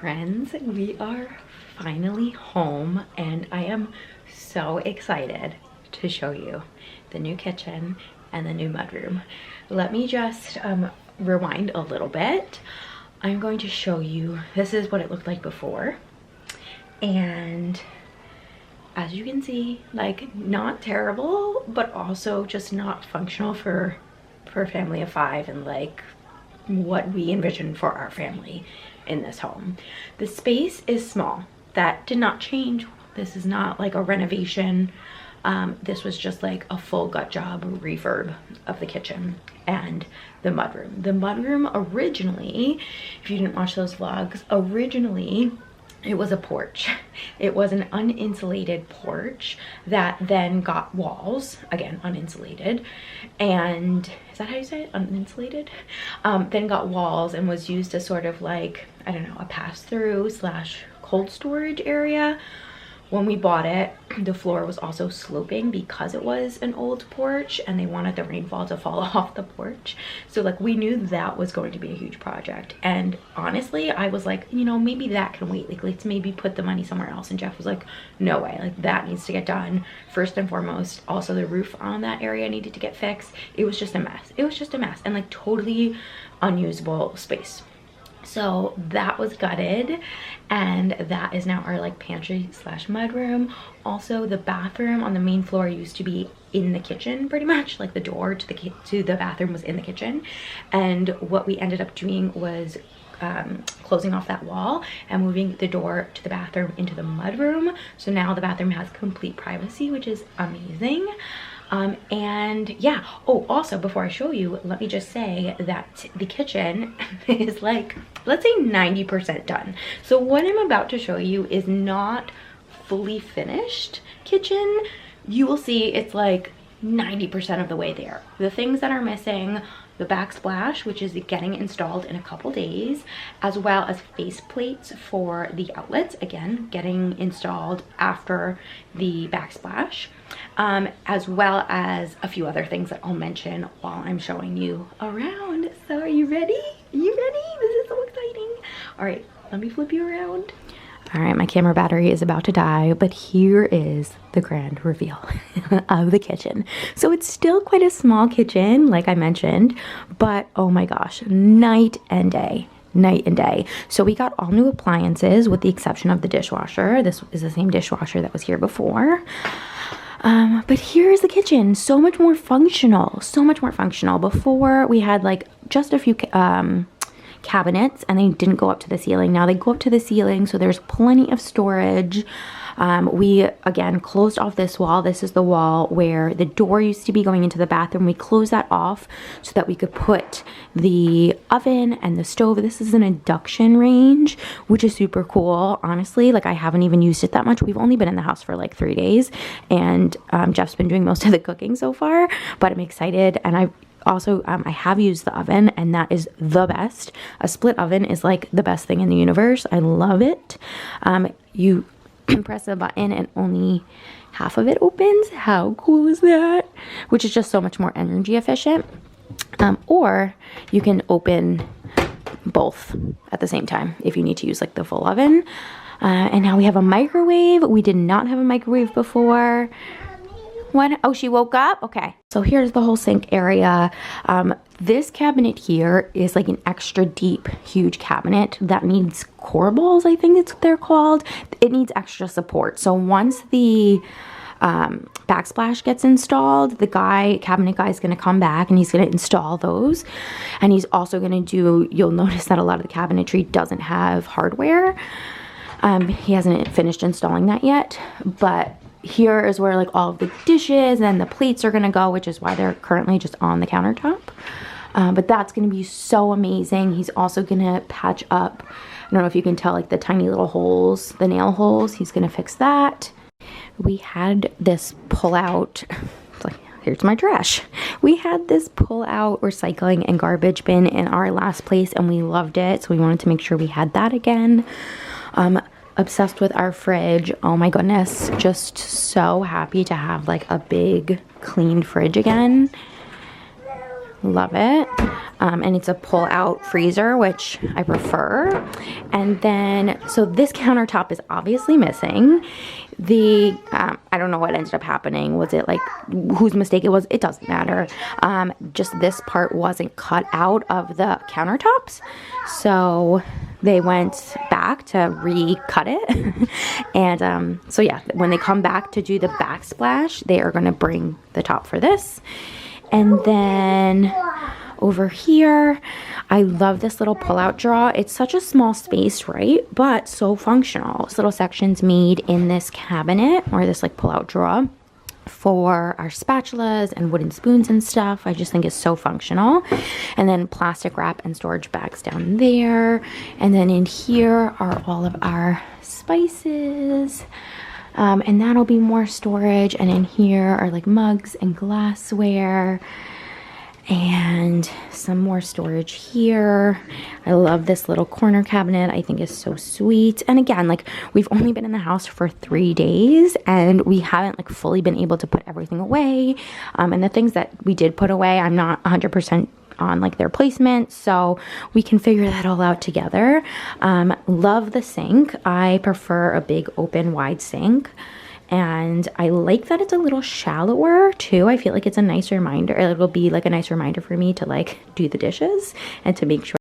friends, we are finally home and I am so excited to show you the new kitchen and the new mudroom. Let me just rewind a little bit. I'm going to show you, this is what it looked like before, and as you can see, like, not terrible, but also just not functional for a family of 5 and like what we envisioned for our family in this home. The space is small. That did not change. This is not like a renovation. This was just like a full gut job refurb of the kitchen and the mudroom. The mudroom originally, if you didn't watch those vlogs, originally it was a porch. It was an uninsulated porch that then got walls, again, uninsulated. And is that how you say it? Uninsulated? Then got walls and was used as sort of like, I don't know, a pass-through slash cold storage area. When we bought it, the floor was also sloping because it was an old porch and they wanted the rainfall to fall off the porch. So like, we knew that was going to be a huge project. And honestly, I was like, you know, maybe that can wait. Like, let's maybe put the money somewhere else. And Jeff was like, no way, like that needs to get done first and foremost. Also, the roof on that area needed to get fixed. It was just a mess. It was just a mess and like totally unusable space. So that was gutted, and that is now our like pantry slash mudroom. Also, the bathroom on the main floor used to be in the kitchen, pretty much. Like the door to the bathroom was in the kitchen, and what we ended up doing was closing off that wall and moving the door to the bathroom into the mudroom. So now the bathroom has complete privacy, which is amazing. And yeah, oh, also before I show you, let me just say that the kitchen is like, let's say 90% done. So what I'm about to show you is not fully finished kitchen. You will see it's like 90% of the way there. The things that are missing, the backsplash, which is getting installed in a couple days, as well as face plates for the outlets, again, getting installed after the backsplash, as well as a few other things that I'll mention while I'm showing you around. So are you ready? Are you ready? This is so exciting. All right, let me flip you around. All right, my camera battery is about to die, but here is the grand reveal of the kitchen. So it's still quite a small kitchen, like I mentioned, but oh my gosh, night and day. Night and day. So we got all new appliances with the exception of the dishwasher. This is the same dishwasher that was here before. But here's the kitchen, so much more functional, so much more functional. Before we had like just a few cabinets and they didn't go up to the ceiling. Now they go up to the ceiling, so there's plenty of storage. We again closed off this wall. This is the wall where the door used to be going into the bathroom. We closed that off so that we could put the oven and the stove. This is an induction range, which is super cool. Honestly, like I haven't even used it that much. We've only been in the house for like 3 days, and Jeff's been doing most of the cooking so far, but I'm excited. And I have used the oven, and that is the best. A split oven is like the best thing in the universe. I love it. You press a button and only half of it opens. How cool is that? Which is just so much more energy efficient. Or you can open both at the same time if you need to use like the full oven. And now we have a microwave. We did not have a microwave before. What? Oh, she woke up? Okay. So here's the whole sink area. This cabinet here is like an extra deep, huge cabinet that needs core balls, I think they're called. It needs extra support. So once the backsplash gets installed, the cabinet guy is going to come back and he's going to install those. And he's also going to do, you'll notice that a lot of the cabinetry doesn't have hardware. He hasn't finished installing that yet, but here is where like all of the dishes and the plates are gonna go, which is why they're currently just on the countertop. But that's gonna be so amazing. He's also gonna patch up, I don't know if you can tell, like the tiny little holes, the nail holes. He's gonna fix that. We had this pull out, like, here's my trash. We had this pull out recycling and garbage bin in our last place and we loved it. So we wanted to make sure we had that again. Obsessed with our fridge. Oh my goodness, just so happy to have like a big clean fridge again. Love it. And it's a pull-out freezer, which I prefer. And then, so this countertop is obviously missing. I don't know what ended up happening. Was it like whose mistake it was? It doesn't matter. Just this part wasn't cut out of the countertops. So they went back to recut it. And so yeah, when they come back to do the backsplash, they are going to bring the top for this. And then over here, I love this little pull-out drawer. It's such a small space, right? But so functional. This little section's made in this cabinet, or this like pull-out drawer, for our spatulas and wooden spoons and stuff. I just think it's so functional. And then plastic wrap and storage bags down there. And then in here are all of our spices. And that'll be more storage. And in here are like mugs and glassware. And some more storage here. I love this little corner cabinet. I think it's so sweet. And again, like, we've only been in the house for 3 days and we haven't like fully been able to put everything away. And the things that we did put away, I'm not 100% on like their placement, so we can figure that all out together. Love the sink. I prefer a big open wide sink. And I like that it's a little shallower too. I feel like it's a nice reminder. It'll be like a nice reminder for me to like do the dishes and to make sure.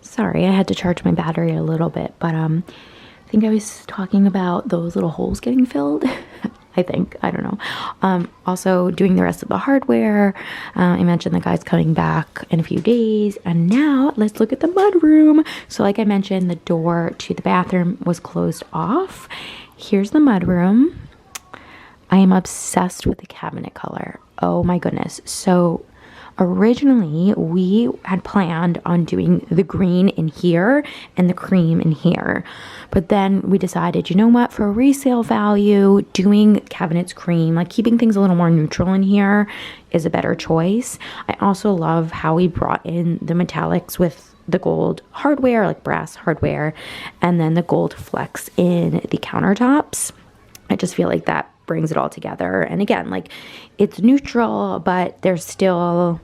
Sorry, I had to charge my battery a little bit, but I think I was talking about those little holes getting filled. I think, I don't know. Also doing the rest of the hardware. I mentioned the guy's coming back in a few days. And now let's look at the mudroom. So like I mentioned, the door to the bathroom was closed off. Here's the mudroom. I am obsessed with the cabinet color. Oh my goodness. So originally we had planned on doing the green in here and the cream in here. But then we decided, you know what, for resale value, doing cabinets cream, like keeping things a little more neutral in here is a better choice. I also love how we brought in the metallics with the gold hardware, like brass hardware, and then the gold flecks in the countertops. I just feel like that brings it all together. And again, like, it's neutral, but there's still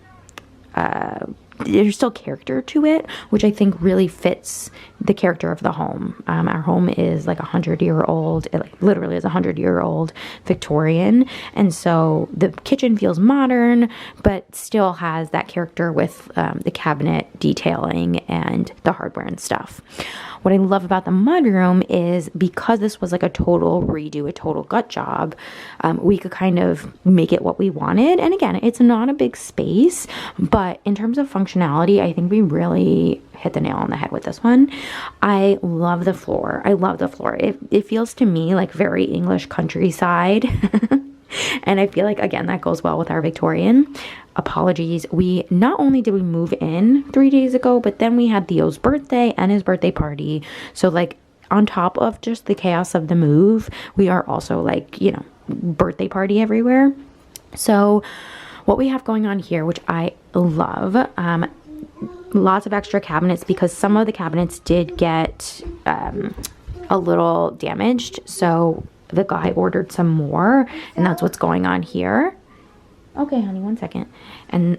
character to it, which I think really fits the character of the home. Our home is like 100-year-old, it like literally is 100-year-old Victorian, and so the kitchen feels modern, but still has that character with the cabinet detailing and the hardware and stuff. What I love about the mudroom is because this was like a total redo, a total gut job, we could kind of make it what we wanted. And again, it's not a big space, but in terms of functionality, I think we really hit the nail on the head with this one. I love the floor. I love the floor. It feels to me like very English countryside. And I feel like, again, that goes well with our Victorian. Apologies. Not only did we move in 3 days ago, but then we had Theo's birthday and his birthday party. So like, on top of just the chaos of the move, we are also like, you know, birthday party everywhere. So what we have going on here, which I love, lots of extra cabinets because some of the cabinets did get a little damaged. So the guy ordered some more, and that's what's going on here. Okay, honey, 1 second. And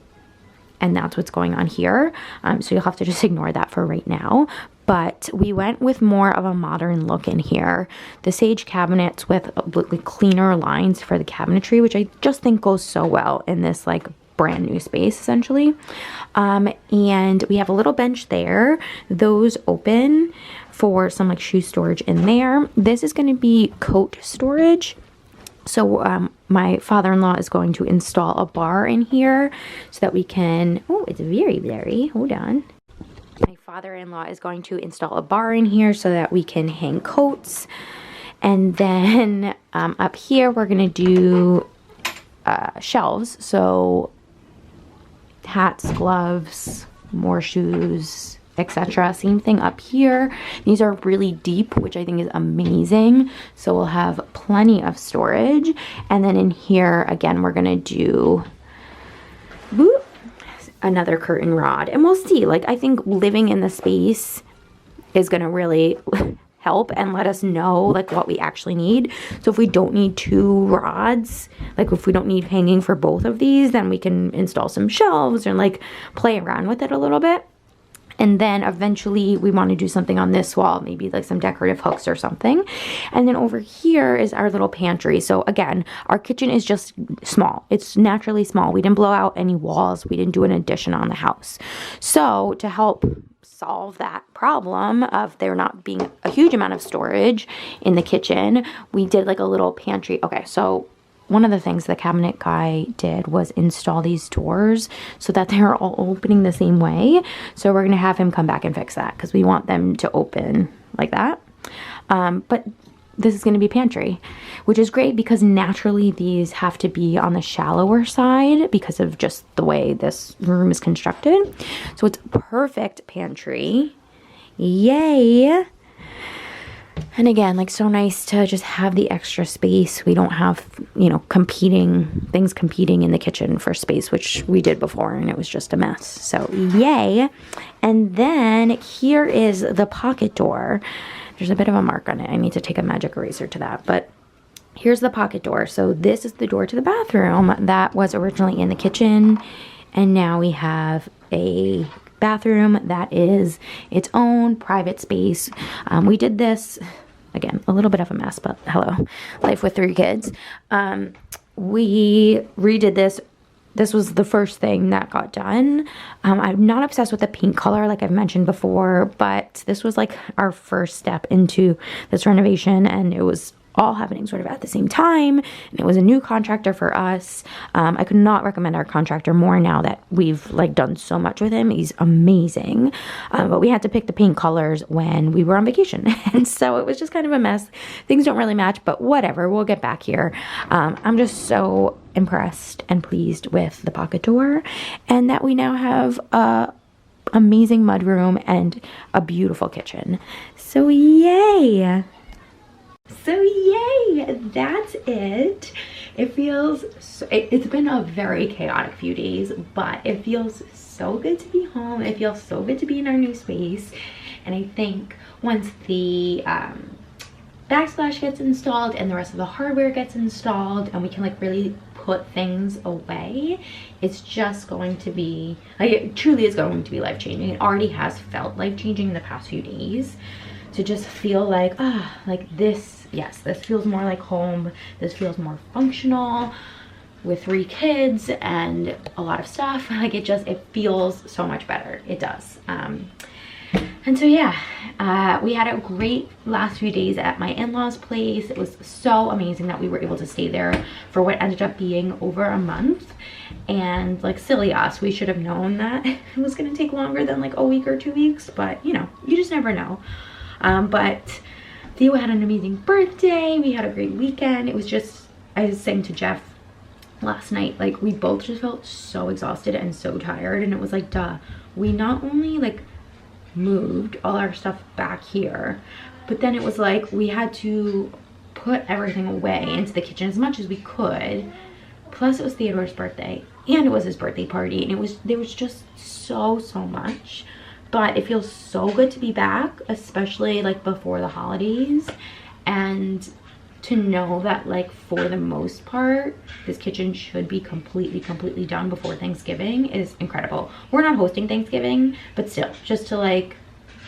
that's what's going on here. So you'll have to just ignore that for right now. But we went with more of a modern look in here. The sage cabinets with cleaner lines for the cabinetry, which I just think goes so well in this like brand new space essentially. And we have a little bench there. Those open for some like shoe storage in there. This is going to be coat storage. So my father-in-law is going to install a bar in here so that we can, oh, it's very blurry, hold on. My father-in-law is going to install a bar in here so that we can hang coats. And then up here we're going to do shelves. So hats, gloves, more shoes, etc. Same thing up here. These are really deep, which I think is amazing. So we'll have plenty of storage. And then in here, again, we're gonna do another curtain rod. And we'll see, like, I think living in the space is gonna really help and let us know like what we actually need. So if we don't need 2 rods, like if we don't need hanging for both of these, then we can install some shelves and like play around with it a little bit. And then eventually we want to do something on this wall, maybe like some decorative hooks or something. And then over here is our little pantry. So again, our kitchen is just small. It's naturally small. We didn't blow out any walls. We didn't do an addition on the house. So to help solve that problem of there not being a huge amount of storage in the kitchen, we did like a little pantry. Okay, so one of the things the cabinet guy did was install these doors so that they're all opening the same way. So we're going to have him come back and fix that because we want them to open like that. But this is going to be pantry, which is great because naturally these have to be on the shallower side because of just the way this room is constructed. So it's perfect pantry. Yay! And again, like so nice to just have the extra space. We don't have, you know, things competing in the kitchen for space, which we did before and it was just a mess. So yay. And then here is the pocket door. There's a bit of a mark on it. I need to take a magic eraser to that, but here's the pocket door. So this is the door to the bathroom that was originally in the kitchen. And now we have a bathroom that is its own private space. We did this, again, a little bit of a mess, but hello, life with 3 kids. We redid this. This was the first thing that got done. I'm not obsessed with the pink color like I've mentioned before, but this was like our first step into this renovation and it was all happening sort of at the same time, and it was a new contractor for us. I could not recommend our contractor more now that we've like done so much with him. He's amazing, but we had to pick the paint colors when we were on vacation and so it was just kind of a mess. Things don't really match, but whatever, we'll get back here. I'm just so impressed and pleased with the pocket door and that we now have a amazing mudroom and a beautiful kitchen. So yay! So yay, that's it. It feels, it's been a very chaotic few days, but it feels so good to be home. It feels so good to be in our new space. And I think once the backsplash gets installed and the rest of the hardware gets installed and we can like really put things away, it's just going to be, like it truly is going to be life-changing. It already has felt life-changing in the past few days. To just feel like, like this, yes, this feels more like home. This feels more functional with 3 kids and a lot of stuff. Like it feels so much better. It does. And so yeah, we had a great last few days at my in-laws' place. It was so amazing that we were able to stay there for what ended up being over a month. And like silly us, we should have known that it was gonna take longer than like a week or 2 weeks, but you know, you just never know. But Theo had an amazing birthday. We had a great weekend. It was just, I was saying to Jeff last night, like we both just felt so exhausted and so tired. And it was like, duh, we not only like moved all our stuff back here, but then it was like we had to put everything away into the kitchen as much as we could. Plus it was Theodore's birthday and it was his birthday party. And there was just so much. But it feels so good to be back, especially like before the holidays, and to know that like for the most part this kitchen should be completely done before Thanksgiving is incredible. We're not hosting Thanksgiving, but still, just to like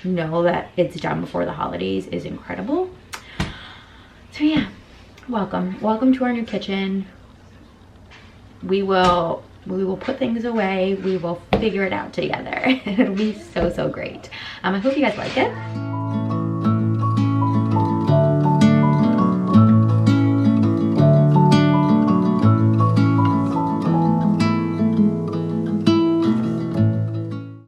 know that it's done before the holidays is incredible. So yeah, welcome to our new kitchen. We will put things away. We will figure it out together. It'll be so great. I hope you guys like it.